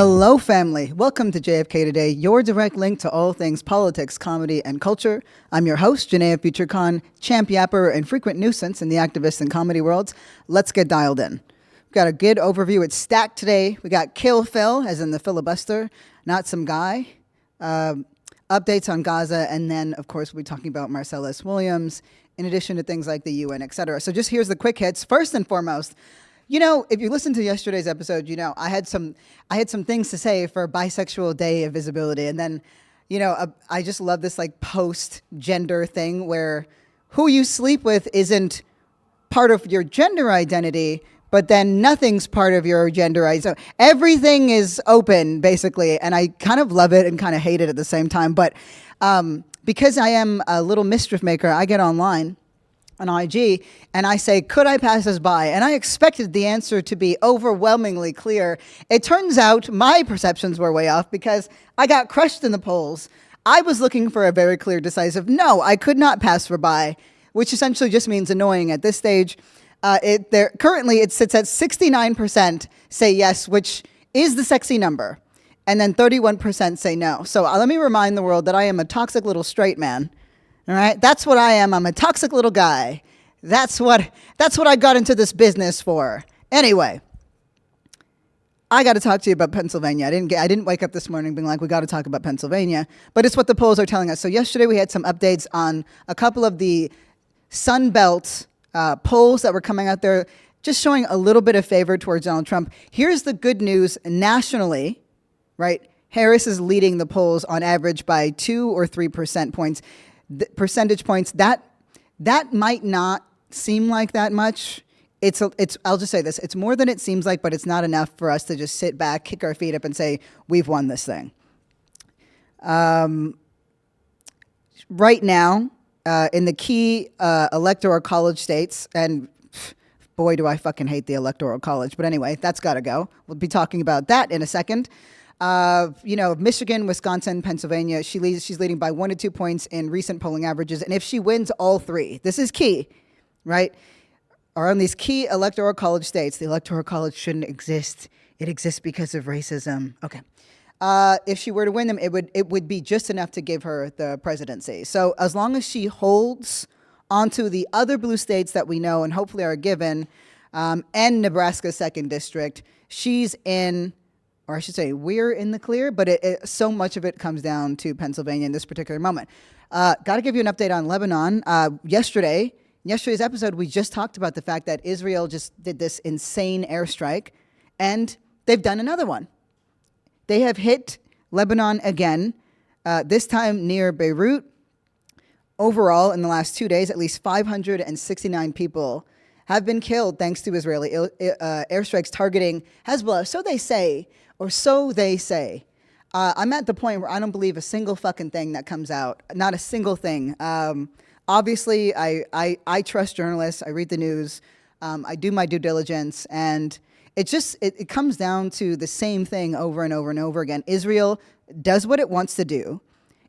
Hello, family. Welcome to JFK Today, your direct link to all things politics, comedy, and culture. I'm your host, Janaya Future Khan, champ yapper and frequent nuisance in the activist and comedy worlds. Let's get dialed in. We've got a good overview. It's stacked today. We got Kill Phil, as in the filibuster, not some guy. Updates on Gaza, and then, of course, we'll be talking about Marcellus Williams, in addition to things like the UN, et cetera. So just here's the quick hits. First and foremost, you know, if you listen to yesterday's episode, you know, I had some things to say for Bisexual Day of Visibility. And then, you know, I just love this like post-gender thing where who you sleep with isn't part of your gender identity, but then nothing's part of your gender identity. So everything is open, basically. And I kind of love it and kind of hate it at the same time. But because I am a little mischief maker, I get online on IG, and I say, could I pass this by? And I expected the answer to be overwhelmingly clear. It turns out my perceptions were way off because I got crushed in the polls. I was looking for a very clear, decisive no. I could not pass for by, which essentially just means annoying at this stage. Currently, it sits at 69% say yes, which is the sexy number, and then 31% say no. So let me remind the world that I am a toxic little straight man. All right, that's what I am. I'm a toxic little guy. That's what I got into this business for. Anyway, I got to talk to you about Pennsylvania. I didn't wake up this morning being like, we got to talk about Pennsylvania, but it's what the polls are telling us. So yesterday we had some updates on a couple of the Sun Belt polls that were coming out there, just showing a little bit of favor towards Donald Trump. Here's the good news nationally, right? Harris is leading the polls on average by 2 or 3 percentage points. That might not seem like that much. I'll just say this. It's more than it seems like, but it's not enough for us to just sit back, kick our feet up and say, we've won this thing. Right now, in the key electoral college states, and boy, do I fucking hate the electoral college. But anyway, that's got to go. We'll be talking about that in a second. Michigan, Wisconsin, Pennsylvania, she's leading by 1 to 2 points in recent polling averages. And if she wins all three, this is key, right? Are on these key electoral college states. The electoral college shouldn't exist. It exists because of racism. Okay. If she were to win them, it would be just enough to give her the presidency. So as long as she holds onto the other blue states that we know and hopefully are given, and Nebraska's 2nd district, she's in, or I should say we're in the clear, but so much of it comes down to Pennsylvania in this particular moment. Got to give you an update on Lebanon. Yesterday's episode, we just talked about the fact that Israel just did this insane airstrike, and they've done another one. They have hit Lebanon again, this time near Beirut. Overall, in the last 2 days, at least 569 people have been killed thanks to Israeli airstrikes targeting Hezbollah. So they say. I'm at the point where I don't believe a single fucking thing that comes out. Not a single thing. Obviously, I trust journalists. I read the news. I do my due diligence. And it comes down to the same thing over and over and over again. Israel does what it wants to do.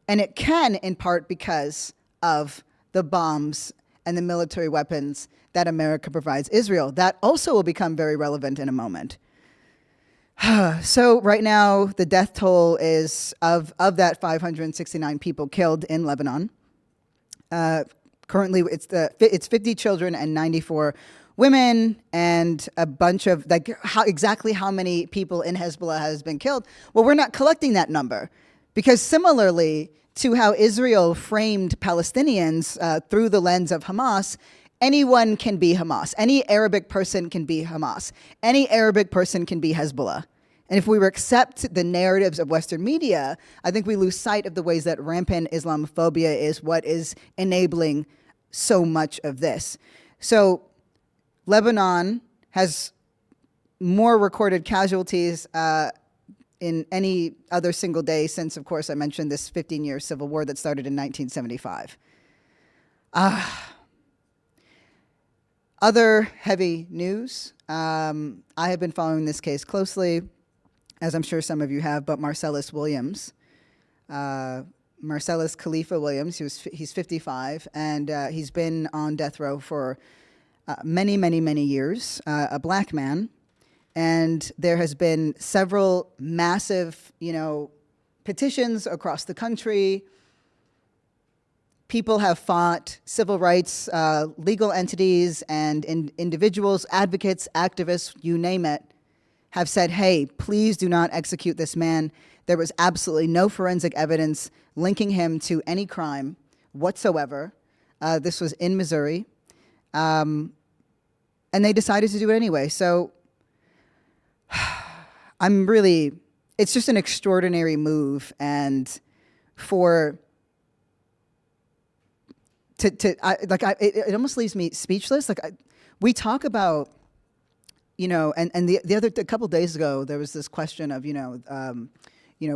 And it can, in part, because of the bombs and the military weapons that America provides Israel. That also will become very relevant in a moment. So right now, the death toll is of that 569 people killed in Lebanon. Currently, it's 50 children and 94 women, and a bunch of exactly how many people in Hezbollah has been killed. Well, we're not collecting that number because similarly to how Israel framed Palestinians through the lens of Hamas, anyone can be Hamas. Any Arabic person can be Hamas. Any Arabic person can be Hezbollah. And if we accept the narratives of Western media, I think we lose sight of the ways that rampant Islamophobia is what is enabling so much of this. So Lebanon has more recorded casualties in any other single day since, of course, I mentioned this 15-year civil war that started in 1975. Other heavy news. I have been following this case closely, as I'm sure some of you have, but Marcellus Williams, Marcellus Khaliifah Williams, he's 55, and he's been on death row for many, many, many years, a black man. And there has been several massive, petitions across the country. People have fought, civil rights, legal entities, and individuals, advocates, activists, you name it, have said, hey, please do not execute this man. There was absolutely no forensic evidence linking him to any crime whatsoever. This was in Missouri. And they decided to do it anyway. So it's just an extraordinary move. And it almost leaves me speechless. We talk about, and a couple of days ago, there was this question of,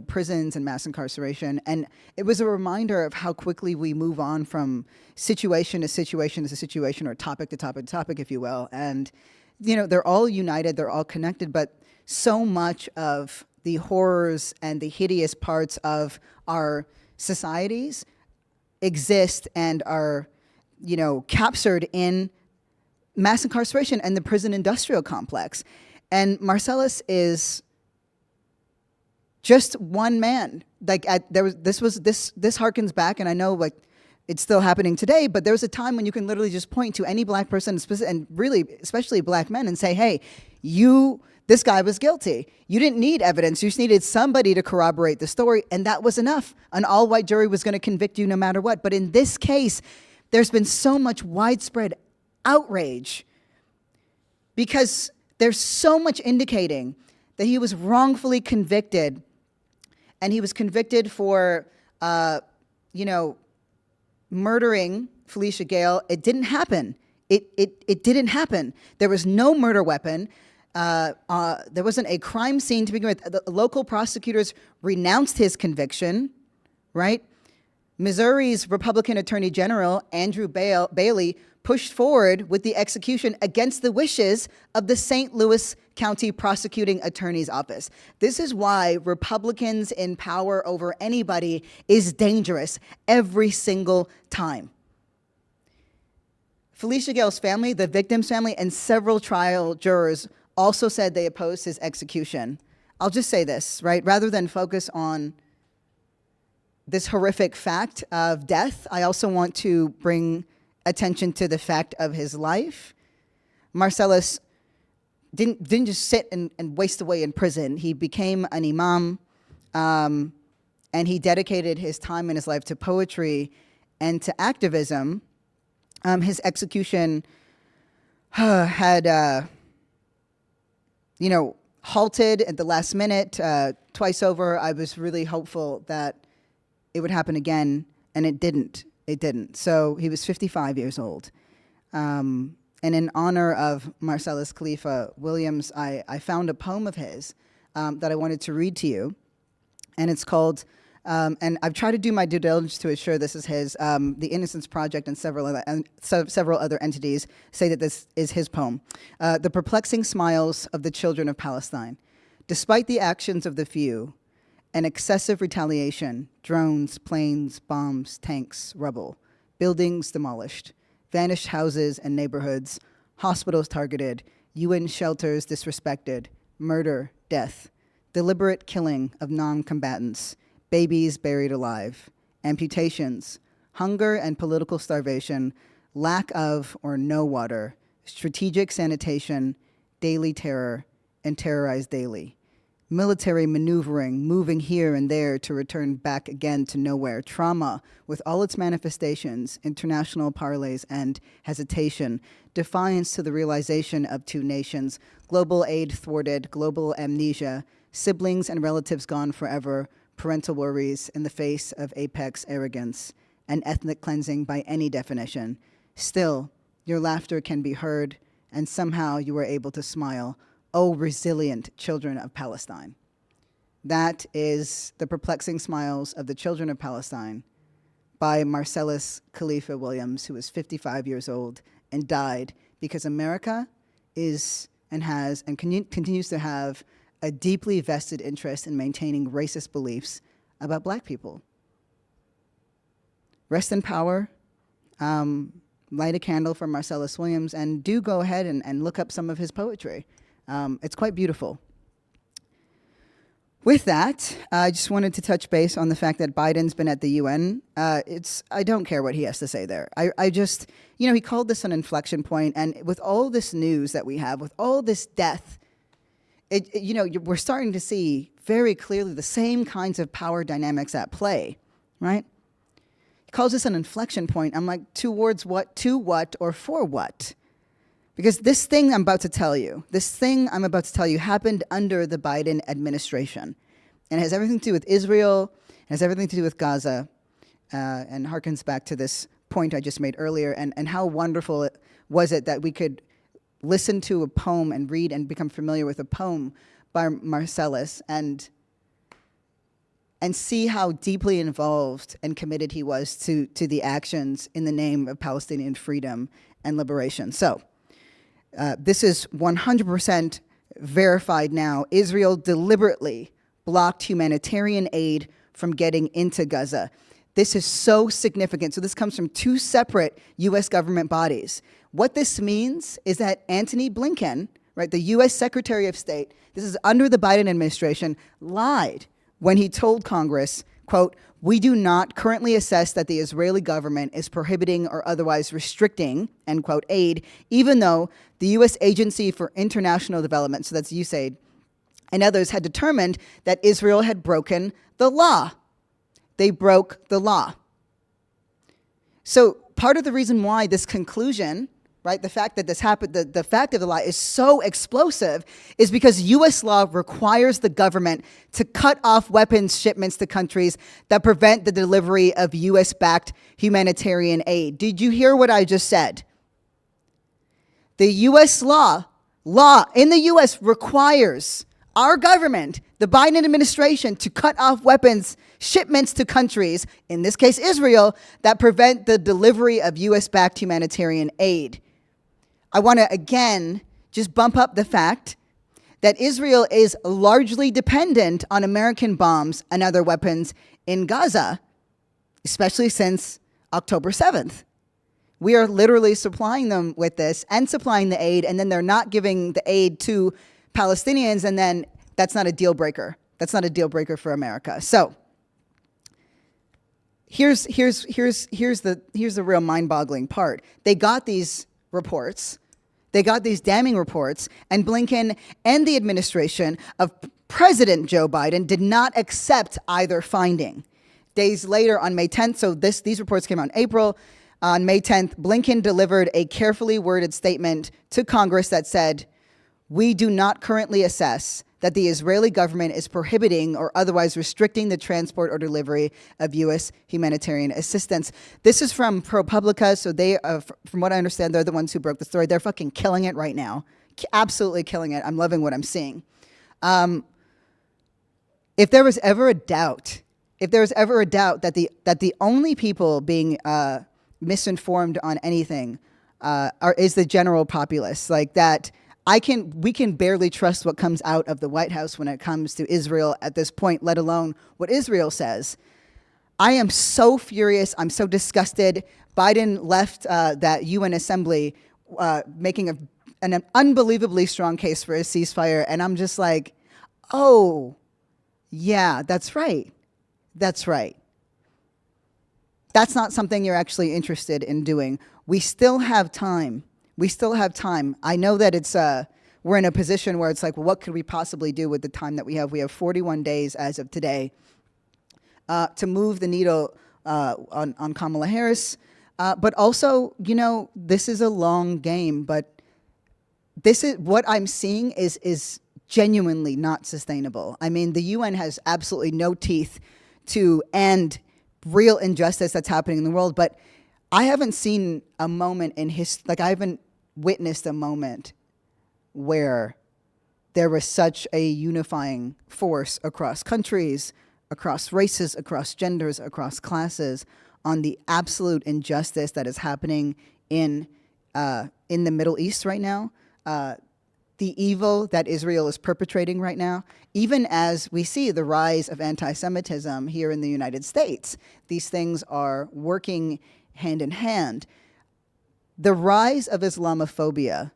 prisons and mass incarceration. And it was a reminder of how quickly we move on from situation to situation to situation, or topic to topic to topic, if you will. And, they're all united, they're all connected, but so much of the horrors and the hideous parts of our societies exist and are, captured in mass incarceration and the prison industrial complex. And Marcellus is just one man. This harkens back, and I know it's still happening today, but there was a time when you can literally just point to any black person, and really, especially black men, and say, hey, this guy was guilty. You didn't need evidence. You just needed somebody to corroborate the story, and that was enough. An all-white jury was going to convict you no matter what. But in this case, there's been so much widespread outrage because there's so much indicating that he was wrongfully convicted, and he was convicted for, murdering Felicia Gale. It didn't happen. It didn't happen. There was no murder weapon. There wasn't a crime scene to begin with. The local prosecutors renounced his conviction, right? Missouri's Republican Attorney General, Andrew Bailey, pushed forward with the execution against the wishes of the St. Louis County Prosecuting Attorney's Office. This is why Republicans in power over anybody is dangerous every single time. Felicia Gale's family, the victim's family, and several trial jurors also said they opposed his execution. I'll just say this, right? Rather than focus on this horrific fact of death, I also want to bring attention to the fact of his life. Marcellus didn't just sit and waste away in prison. He became an imam, and he dedicated his time and his life to poetry and to activism. His execution had halted at the last minute, twice over. I was really hopeful that it would happen again, and it didn't. It didn't. So he was 55 years old. And in honor of Marcellus Khaliifah Williams, I found a poem of his that I wanted to read to you. And it's called, and I've tried to do my due diligence to ensure this is his. The Innocence Project and several other entities say that this is his poem. The perplexing smiles of the children of Palestine. Despite the actions of the few, an excessive retaliation, drones, planes, bombs, tanks, rubble, buildings demolished, vanished houses and neighborhoods, hospitals targeted, UN shelters disrespected, murder, death, deliberate killing of non-combatants, babies buried alive, amputations, hunger and political starvation, lack of or no water, strategic sanitation, daily terror, and terrorized daily. Military maneuvering, moving here and there to return back again to nowhere. Trauma with all its manifestations, international parlays and hesitation. Defiance to the realization of two nations. Global aid thwarted, global amnesia. Siblings and relatives gone forever. Parental worries in the face of apex arrogance. And ethnic cleansing by any definition. Still, your laughter can be heard, and somehow you were able to smile. Oh, resilient children of Palestine. That is The Perplexing Smiles of the Children of Palestine by Marcellus Khaliifah Williams, who was 55 years old and died because America is and has and continues to have a deeply vested interest in maintaining racist beliefs about black people. Rest in power. Light a candle for Marcellus Williams, and do go ahead and look up some of his poetry. It's quite beautiful. With that, I just wanted to touch base on the fact that Biden's been at the UN. I don't care what he has to say there. I just, he called this an inflection point, and with all this news that we have, with all this death, we're starting to see very clearly the same kinds of power dynamics at play, right? He calls this an inflection point. I'm like, towards what, to what, or for what? Because this thing I'm about to tell you happened under the Biden administration. And it has everything to do with Israel, it has everything to do with Gaza, and harkens back to this point I just made earlier, and how wonderful it was that we could listen to a poem and read and become familiar with a poem by Marcellus and see how deeply involved and committed he was to the actions in the name of Palestinian freedom and liberation. So, this is 100% verified now. Israel deliberately blocked humanitarian aid from getting into Gaza. This is so significant. So this comes from two separate U.S. government bodies. What this means is that Antony Blinken, right, the U.S. Secretary of State, this is under the Biden administration, lied when he told Congress, quote, "We do not currently assess that the Israeli government is prohibiting or otherwise restricting," end quote, aid, even though the U.S. Agency for International Development, so that's USAID, and others had determined that Israel had broken the law. They broke the law. So part of the reason why this conclusion, right, the fact that this happened, the fact of the lie is so explosive is because U.S. law requires the government to cut off weapons shipments to countries that prevent the delivery of U.S.-backed humanitarian aid. Did you hear what I just said? The U.S. law in the U.S. requires our government, the Biden administration, to cut off weapons shipments to countries, in this case Israel, that prevent the delivery of U.S.-backed humanitarian aid. I want to, again, just bump up the fact that Israel is largely dependent on American bombs and other weapons in Gaza, especially since October 7th. We are literally supplying them with this and supplying the aid, and then they're not giving the aid to Palestinians, and then that's not a deal breaker. That's not a deal breaker for America. So here's the real mind-boggling part. They got these reports. They got these damning reports, and Blinken and the administration of President Joe Biden did not accept either finding. Days later, on May 10th, so these reports came out in April, on May 10th, Blinken delivered a carefully worded statement to Congress that said, "We do not currently assess that the Israeli government is prohibiting or otherwise restricting the transport or delivery of U.S. humanitarian assistance." This is from ProPublica, so they, from what I understand, they're the ones who broke the story. They're fucking killing it right now. Absolutely killing it. I'm loving what I'm seeing. If there was ever a doubt that the only people being misinformed on anything is the general populace, like that, we can barely trust what comes out of the White House when it comes to Israel at this point, let alone what Israel says. I am so furious. I'm so disgusted. Biden left that UN assembly making an unbelievably strong case for a ceasefire. And I'm just like, oh, yeah, that's right. That's right. That's not something you're actually interested in doing. We still have time. I know that we're in a position where it's like, well, what could we possibly do with the time that we have? We have 41 days as of today to move the needle on Kamala Harris. But also, this is a long game, but this is what I'm seeing is genuinely not sustainable. I mean, the UN has absolutely no teeth to end real injustice that's happening in the world, but I haven't seen a moment I haven't witnessed a moment where there was such a unifying force across countries, across races, across genders, across classes, on the absolute injustice that is happening in the Middle East right now, the evil that Israel is perpetrating right now, even as we see the rise of anti-Semitism here in the United States. These things are working hand in hand. The rise of Islamophobia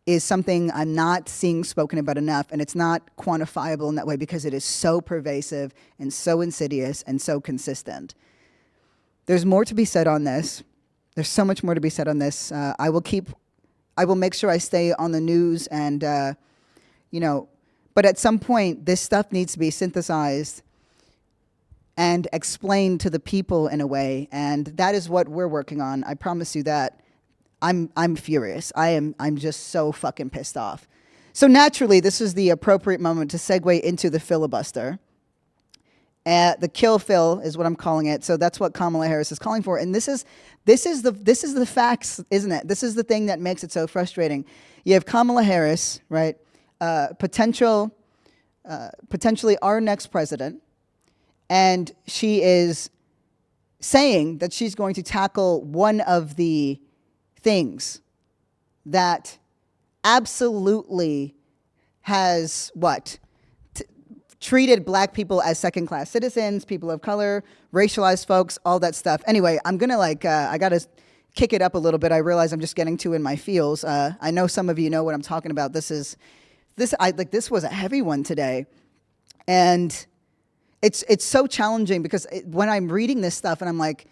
is something I'm not seeing spoken about enough, and it's not quantifiable in that way because it is so pervasive and so insidious and so consistent. There's more to be said on this. There's so much more to be said on this. I will make sure I stay on the news and, but at some point, this stuff needs to be synthesized and explained to the people in a way, and that is what we're working on. I promise you that. I'm furious. I'm just so fucking pissed off. So naturally, this is the appropriate moment to segue into the filibuster. The kill Phil is what I'm calling it. So that's what Kamala Harris is calling for. And this is the facts, isn't it? This is the thing that makes it so frustrating. You have Kamala Harris, right? Potentially our next president, and she is saying that she's going to tackle one of the things that absolutely has treated black people as second-class citizens, people of color, racialized folks, all that stuff. Anyway, I'm gonna I gotta kick it up a little bit. I realize I'm just getting too in my feels. I know some of you know what I'm talking about. This was a heavy one today, and it's so challenging because when I'm reading this stuff and I'm like,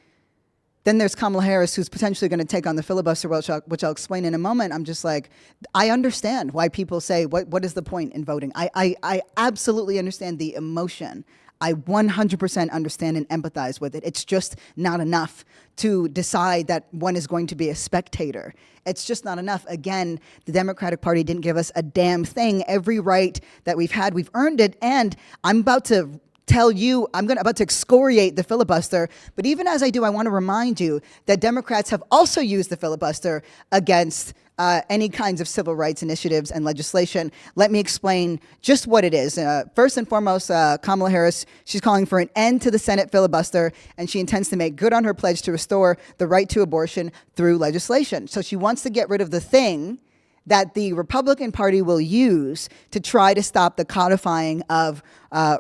then there's Kamala Harris, who's potentially going to take on the filibuster, which I'll explain in a moment. I'm just like, I understand why people say, what is the point in voting? I absolutely understand the emotion. I 100% understand and empathize with it. It's just not enough to decide that one is going to be a spectator. It's just not enough. Again, the Democratic Party didn't give us a damn thing. Every right that we've had, we've earned it. And I'm about to tell you, about to excoriate the filibuster. But even as I do, I want to remind you that Democrats have also used the filibuster against any kinds of civil rights initiatives and legislation. Let me explain just what it is. First and foremost, Kamala Harris, she's calling for an end to the Senate filibuster, and she intends to make good on her pledge to restore the right to abortion through legislation. So she wants to get rid of the thing that the Republican Party will use to try to stop the codifying of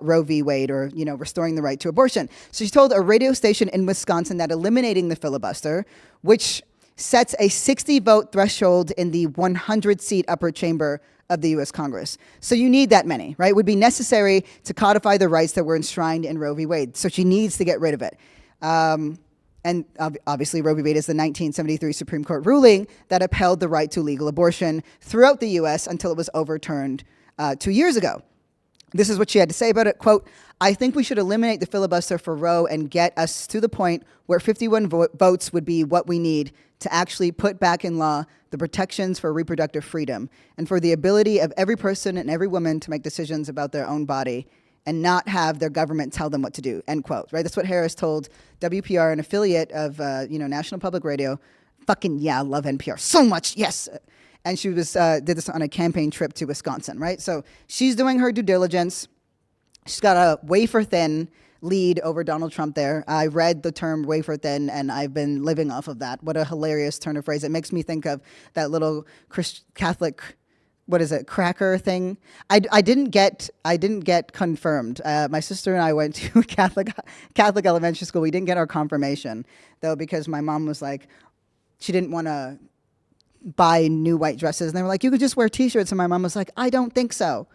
Roe v. Wade, or restoring the right to abortion. So she told a radio station in Wisconsin that eliminating the filibuster, which sets a 60-vote threshold in the 100-seat upper chamber of the U.S. Congress. So you need that many, right? Would be necessary to codify the rights that were enshrined in Roe v. Wade. So she needs to get rid of it. And obviously, Roe v. Wade is the 1973 Supreme Court ruling that upheld the right to legal abortion throughout the U.S. until it was overturned 2 years ago. This is what she had to say about it. Quote, "I think we should eliminate the filibuster for Roe and get us to the point where 51 votes would be what we need to actually put back in law the protections for reproductive freedom and for the ability of every person and every woman to make decisions about their own body and not have their government tell them what to do," end quote, right? That's what Harris told WPR, an affiliate of, National Public Radio. Fucking yeah, I love NPR so much, yes. And she did this on a campaign trip to Wisconsin, right? So she's doing her due diligence. She's got a wafer-thin lead over Donald Trump there. I read the term wafer-thin, and I've been living off of that. What a hilarious turn of phrase. It makes me think of that little Catholic, cracker thing. I didn't get confirmed. My sister and I went to Catholic elementary school. We didn't get our confirmation, though, because my mom was like, she didn't want to buy new white dresses, and they were like, you could just wear t-shirts, and my mom was like, I don't think so.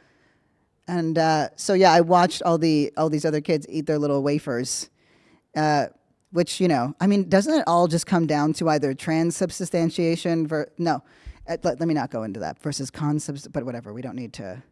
And so yeah, I watched all these other kids eat their little wafers, which, doesn't it all just come down to either transubstantiation let me not go into that, versus but whatever, we don't need to.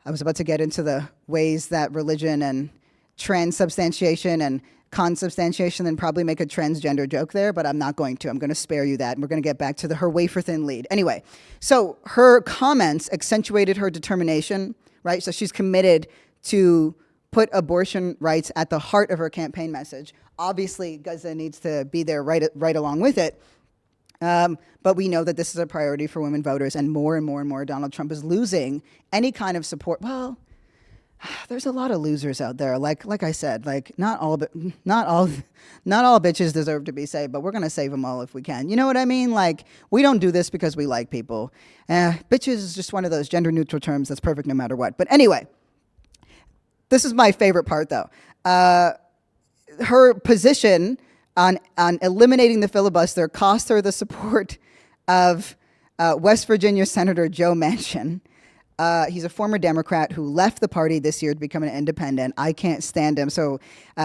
I was about to get into the ways that religion and transubstantiation and consubstantiation and probably make a transgender joke there, but I'm not going to. I'm going to spare you that, and we're going to get back to her wafer-thin lead. Anyway, so her comments accentuated her determination, right? So she's committed to put abortion rights at the heart of her campaign message. Obviously, Gaza needs to be there right along with it. But we know that this is a priority for women voters, and more Donald Trump is losing any kind of support. Well, there's a lot of losers out there. Like I said, not all bitches deserve to be saved, but we're gonna save them all if we can. You know what I mean? We don't do this because we like people. Bitches is just one of those gender neutral terms that's perfect no matter what. But anyway, this is my favorite part though. Her position on eliminating the filibuster cost her the support of West Virginia Senator Joe Manchin. He's a former Democrat who left the party this year to become an independent. I can't stand him. So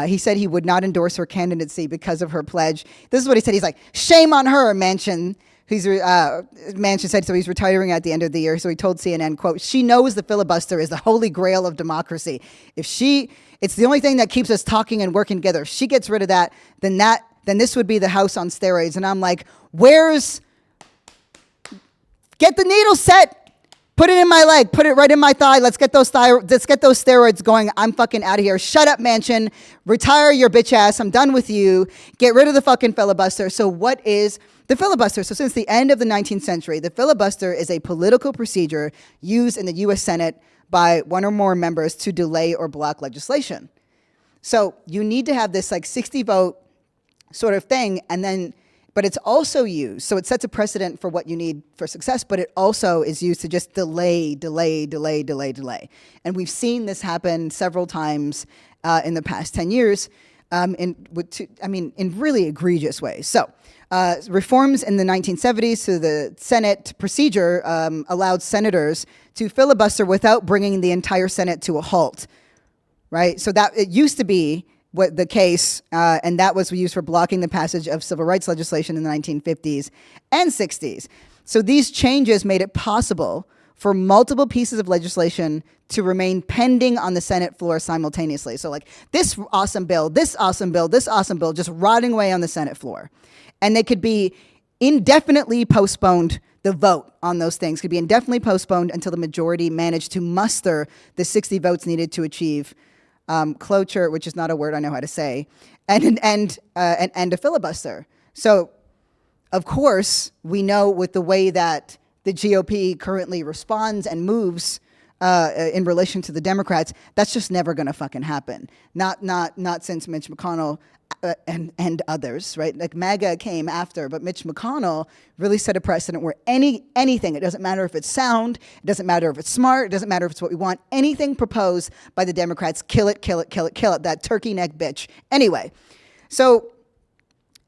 he said he would not endorse her candidacy because of her pledge. This is what he said. He's like, shame on her, Manchin. Manchin said, so he's retiring at the end of the year. So he told CNN, quote, she knows the filibuster is the holy grail of democracy. It's the only thing that keeps us talking and working together. If she gets rid of that, then this would be the house on steroids. And I'm like, get the needle set. Put it in my leg. Put it right in my thigh. Let's get those steroids going. I'm fucking out of here. Shut up, Manchin. Retire your bitch ass. I'm done with you. Get rid of the fucking filibuster. So what is the filibuster? So since the end of the 19th century, the filibuster is a political procedure used in the U.S. Senate by one or more members to delay or block legislation. So you need to have this like 60 vote sort of thing, but it's also used, so it sets a precedent for what you need for success, but it also is used to just delay. And we've seen this happen several times in the past 10 years in really egregious ways. So reforms in the 1970s to the Senate procedure allowed senators to filibuster without bringing the entire Senate to a halt, right? So that it used to be what the case, and that was used for blocking the passage of civil rights legislation in the 1950s and 60s. So these changes made it possible for multiple pieces of legislation to remain pending on the Senate floor simultaneously. So like this awesome bill, just rotting away on the Senate floor. And they could be indefinitely postponed. The vote on those things could be indefinitely postponed until the majority managed to muster the 60 votes needed to achieve cloture, which is not a word I know how to say, and a filibuster. So, of course, we know with the way that the GOP currently responds and moves in relation to the Democrats, that's just never going to fucking happen. Not since Mitch McConnell and others, right? Like MAGA came after, but Mitch McConnell really set a precedent where anything, it doesn't matter if it's sound, it doesn't matter if it's smart, it doesn't matter if it's what we want, anything proposed by the Democrats, kill it, that turkey neck bitch. Anyway, so,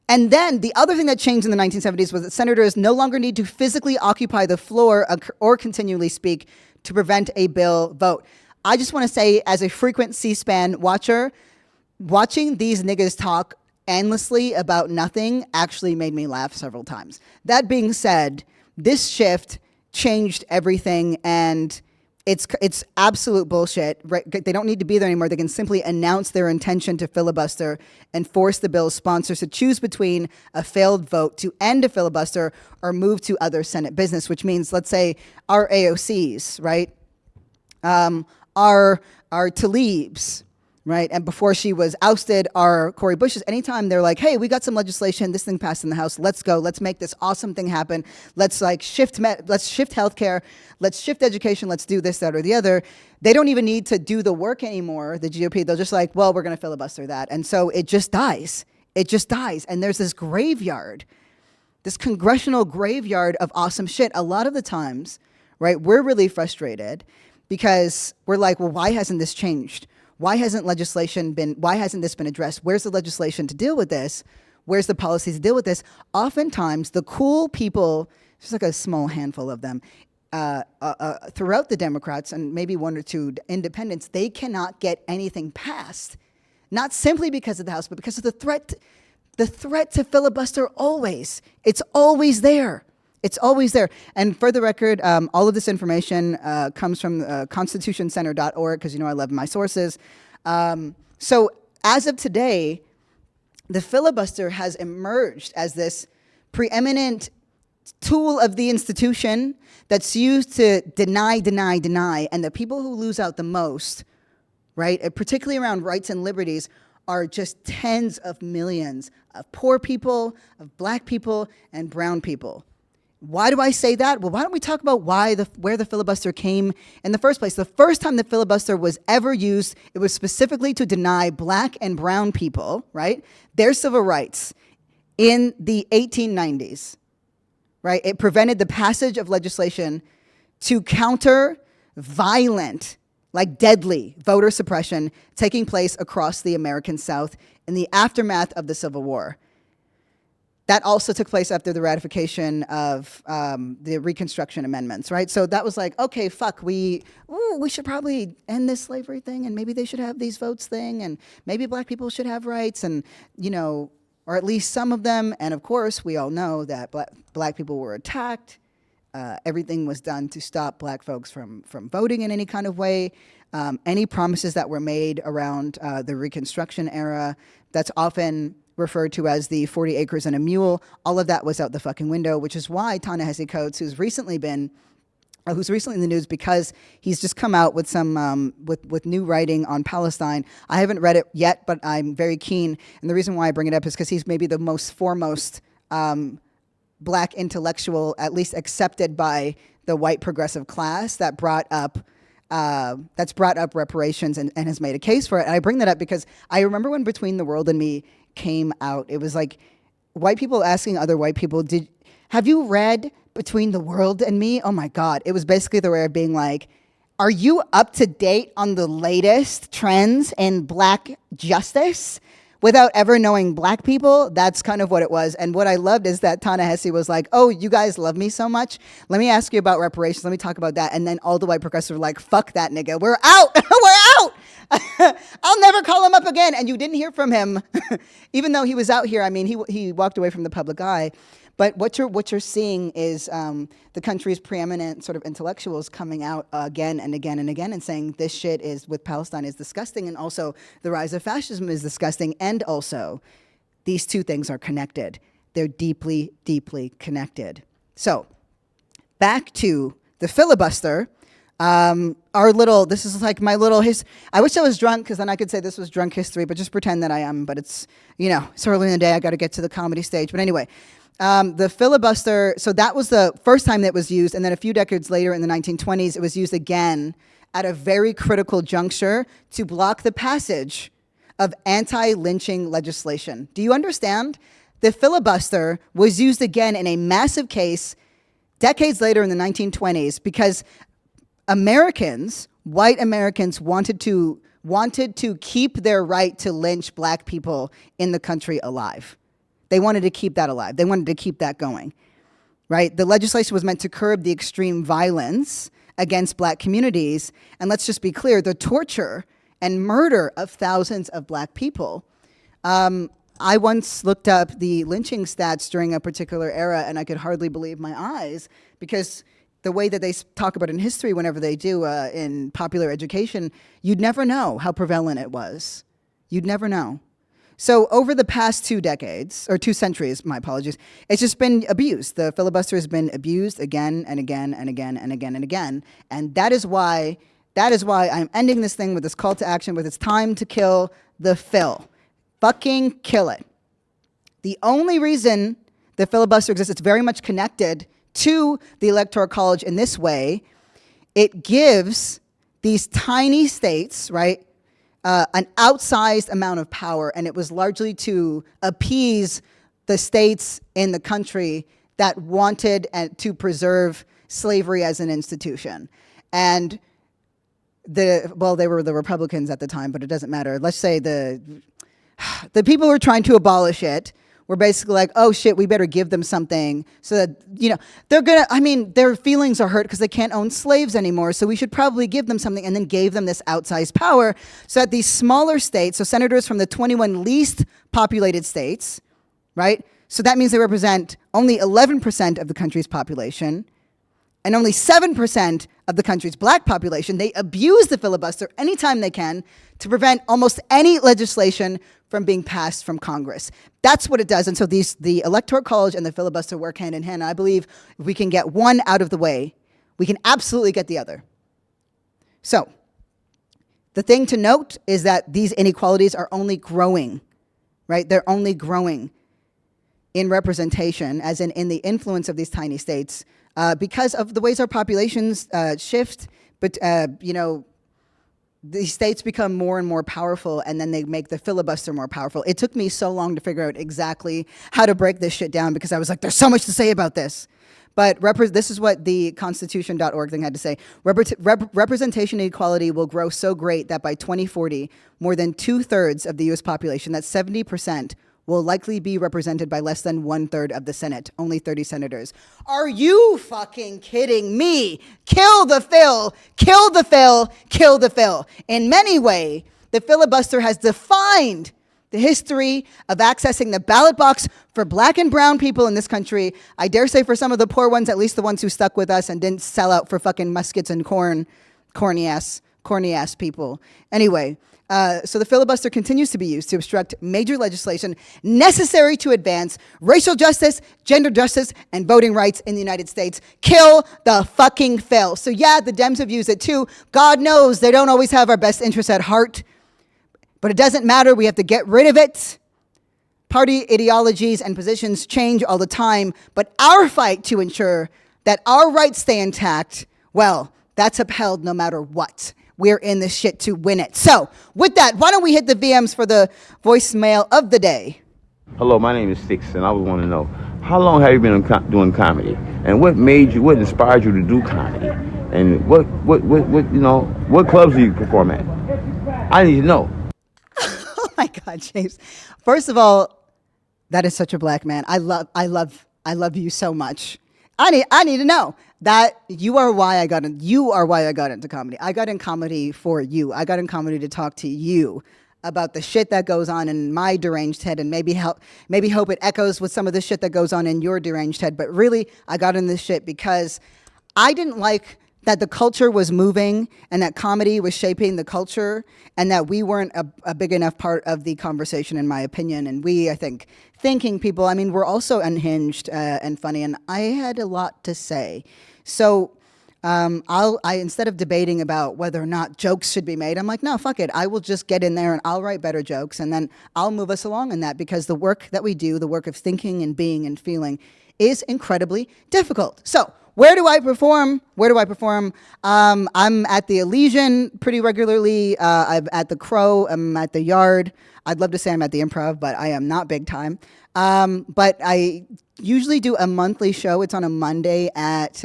and then the other thing that changed in the 1970s was that senators no longer need to physically occupy the floor or continually speak to prevent a bill vote. I just want to say, as a frequent C-SPAN watcher, watching these niggas talk endlessly about nothing actually made me laugh several times. That being said, this shift changed everything, and it's absolute bullshit. Right? They don't need to be there anymore. They can simply announce their intention to filibuster and force the bill's sponsors to choose between a failed vote to end a filibuster or move to other Senate business, which means, let's say, our AOCs, right? Our Tlaibs, right? And before she was ousted, our Cori Bushes, anytime they're like, hey, we got some legislation, this thing passed in the House, let's go, let's make this awesome thing happen, let's shift healthcare, let's shift education, let's do this, that, or the other. They don't even need to do the work anymore, the GOP. They're just like, well, we're going to filibuster that. And so it just dies. And there's this graveyard, this congressional graveyard of awesome shit. A lot of the times, right, we're really frustrated because we're like, well, why hasn't this changed? Why hasn't this been addressed? Where's the legislation to deal with this? Where's the policies to deal with this? Oftentimes, the cool people, just like a small handful of them, throughout the Democrats and maybe one or two independents, they cannot get anything passed. Not simply because of the House, but because of the threat to filibuster always. It's always there. It's always there. And for the record, all of this information comes from constitutioncenter.org, because I love my sources. So as of today, the filibuster has emerged as this preeminent tool of the institution that's used to deny. And the people who lose out the most, right, particularly around rights and liberties, are just tens of millions of poor people, of black people, and brown people. Why do I say that? Well, why don't we talk about where the filibuster came in the first place? The first time the filibuster was ever used, it was specifically to deny black and brown people, right, their civil rights in the 1890s, right? It prevented the passage of legislation to counter violent, like deadly voter suppression taking place across the American South in the aftermath of the Civil War. that also took place after the ratification of the Reconstruction Amendments, right? So that was like, okay, fuck, we should probably end this slavery thing, and maybe they should have these votes thing, and maybe black people should have rights, and, you know, or at least some of them. And of course, we all know that black people were attacked. Everything was done to stop black folks from voting in any kind of way. Any promises that were made around the Reconstruction era, that's often referred to as the 40 acres and a mule, all of that was out the fucking window, which is why Ta-Nehisi Coates, who's recently in the news because he's just come out with some with new writing on Palestine. I haven't read it yet, but I'm very keen. And the reason why I bring it up is because he's maybe the most foremost black intellectual, at least accepted by the white progressive class, that brought up reparations and has made a case for it. And I bring that up because I remember when Between the World and Me came out, it was like white people asking other white people, have you read Between the World and Me? Oh my God. It was basically the way of being like, are you up to date on the latest trends in black justice without ever knowing black people? That's kind of what it was. And what I loved is that Ta-Nehisi was like, oh, you guys love me so much. Let me ask you about reparations. Let me talk about that. And then all the white progressives were like, fuck that nigga. We're out. We're out. I'll never call him up again. And you didn't hear from him, even though he was out here. I mean, he walked away from the public eye. But what you're seeing is the country's preeminent sort of intellectuals coming out again and again and again and saying this shit is with Palestine is disgusting, and also the rise of fascism is disgusting, and also these two things are connected. They're deeply, deeply connected. So back to the filibuster. This is like my little I wish I was drunk because then I could say this was drunk history, but just pretend that I am. But it's, you know, it's early in the day. I got to get to the comedy stage. But anyway, the filibuster, so that was the first time that was used. And then a few decades later in the 1920s, it was used again at a very critical juncture to block the passage of anti-lynching legislation. Do you understand? The filibuster was used again in a massive case decades later in the 1920s because Americans, white Americans, wanted to keep their right to lynch black people in the country alive. They wanted to keep that alive. They wanted to keep that going, right? The legislation was meant to curb the extreme violence against black communities. And let's just be clear, the torture and murder of thousands of black people. I once looked up the lynching stats during a particular era, and I could hardly believe my eyes because the way that they talk about in history whenever they do in popular education, you'd never know how prevalent it was. You'd never know. So over the past 2 decades, or 2 centuries, my apologies, it's just been abused. The filibuster has been abused again and again and again and again and again. And that is why I'm ending this thing with this call to action with it's time to kill the fill. Fucking kill it. The only reason the filibuster exists, it's very much connected to the Electoral College in this way. It gives these tiny states, right, an outsized amount of power, and it was largely to appease the states in the country that wanted to preserve slavery as an institution. And they were the Republicans at the time, but it doesn't matter. Let's say the people who were trying to abolish it were basically like, oh shit, we better give them something so that, you know, their feelings are hurt because they can't own slaves anymore, so we should probably give them something, and then gave them this outsized power so that these smaller states, so senators from the 21 least populated states, right? So that means they represent only 11% of the country's population and only 7% of the country's black population. They abuse the filibuster anytime they can to prevent almost any legislation from being passed from Congress. That's what it does. And so the Electoral College and the filibuster work hand in hand. I believe if we can get one out of the way, we can absolutely get the other. So the thing to note is that these inequalities are only growing, right? They're only growing in representation, as in the influence of these tiny states, because of the ways our populations shift. But, you know, these states become more and more powerful, and then they make the filibuster more powerful. It took me so long to figure out exactly how to break this shit down because I was like, there's so much to say about this. But this is what the constitution.org thing had to say. Representation inequality will grow so great that by 2040, more than 2/3 of the U.S. population, that's 70%, will likely be represented by less than 1/3 of the Senate, only 30 senators. Are you fucking kidding me? Kill the fill, kill the fill, kill the fill. In many ways, the filibuster has defined the history of accessing the ballot box for black and brown people in this country. I dare say for some of the poor ones, at least the ones who stuck with us and didn't sell out for fucking muskets and corny ass people. Anyway, so the filibuster continues to be used to obstruct major legislation necessary to advance racial justice, gender justice, and voting rights in the United States. Kill the fucking fill. So yeah, the Dems have used it too. God knows they don't always have our best interests at heart. But it doesn't matter. We have to get rid of it. Party ideologies and positions change all the time. But our fight to ensure that our rights stay intact, well, that's upheld no matter what. We're in this shit to win it. So with that, why don't we hit the VMs for the voicemail of the day? Hello, my name is Six, and I would want to know, how long have you been doing comedy? And what inspired you to do comedy? And what clubs do you perform at? I need to know. Oh my God, James. First of all, that is such a black man. I love you so much. I need to know that you are why I got into comedy. I got in comedy for you. I got in comedy to talk to you about the shit that goes on in my deranged head, and maybe hope it echoes with some of the shit that goes on in your deranged head. But really, I got in this shit because I didn't like that the culture was moving and that comedy was shaping the culture and that we weren't a big enough part of the conversation, in my opinion. And we, I think, thinking people, I mean, we're also unhinged and funny, and I had a lot to say. So instead of debating about whether or not jokes should be made, I'm like, no, fuck it. I will just get in there and I'll write better jokes, and then I'll move us along in that, because the work that we do, the work of thinking and being and feeling, is incredibly difficult. So where do I perform? I'm at the Elysian pretty regularly. I'm at the Crow. I'm at the Yard. I'd love to say I'm at the Improv, but I am not big time. But I usually do a monthly show. It's on a Monday at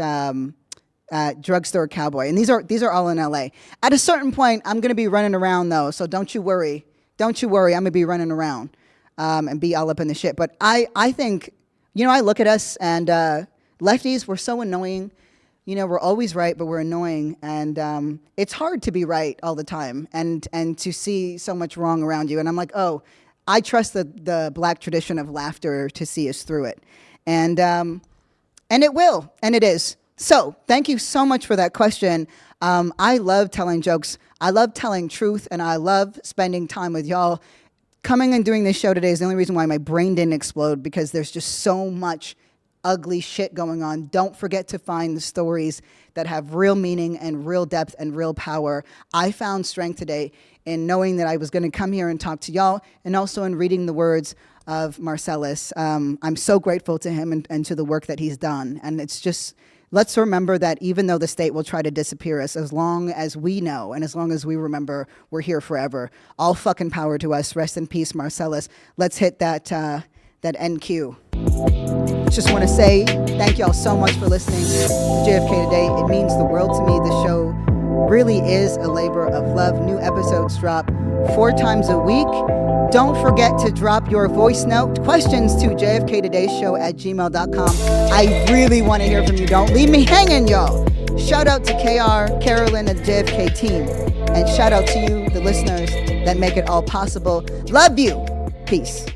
Drugstore Cowboy, and these are all in LA. At a certain point, I'm going to be running around though, so don't you worry. I'm going to be running around and be all up in the shit. But I think, I look at us and lefties, we're so annoying. We're always right, but we're annoying. And it's hard to be right all the time and to see so much wrong around you. And I'm like, oh, I trust the black tradition of laughter to see us through it. And it will, and it is. So thank you so much for that question. I love telling jokes. I love telling truth, and I love spending time with y'all. Coming and doing this show today is the only reason why my brain didn't explode, because there's just so much ugly shit going on. Don't forget to find the stories that have real meaning and real depth and real power. I found strength today in knowing that I was going to come here and talk to y'all, and also in reading the words of Marcellus. I'm so grateful to him and to the work that he's done. And it's just, let's remember that even though the state will try to disappear us, as long as we know and as long as we remember, we're here forever. All fucking power to us. Rest in peace, Marcellus. Let's hit that NQ. Just want to say thank y'all so much for listening to JFK Today. It means the world to me. The show really is a labor of love. New episodes drop 4 times a week. Don't forget to drop your voice note, questions to jfktodayShow@gmail.com. I really want to hear from you. Don't leave me hanging, y'all. Shout out to KR, Carolyn, and the JFK team. And shout out to you, the listeners that make it all possible. Love you. Peace.